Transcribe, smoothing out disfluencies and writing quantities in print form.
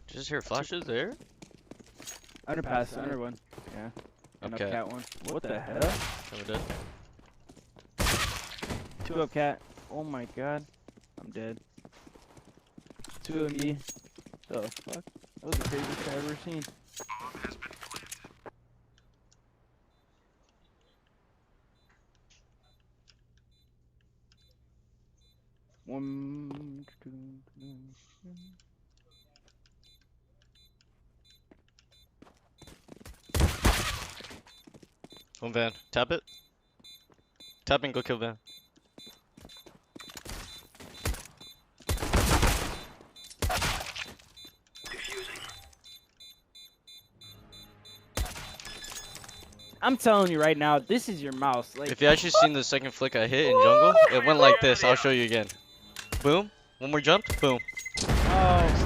Just hear flashes there? Underpass, under one. Yeah. And Okay. up cat one. What the hell? Never did. 2 up cat. Oh my god. I'm dead. 2 of me. The fuck? That was the craziest I've ever seen. One, two, three. One van. Tap it. Tap and go kill van. I'm telling you right now, this is your mouse. Like, If you actually seen the second flick I hit in jungle, it went like this. I'll show you again. Boom. One more jump. Boom. oh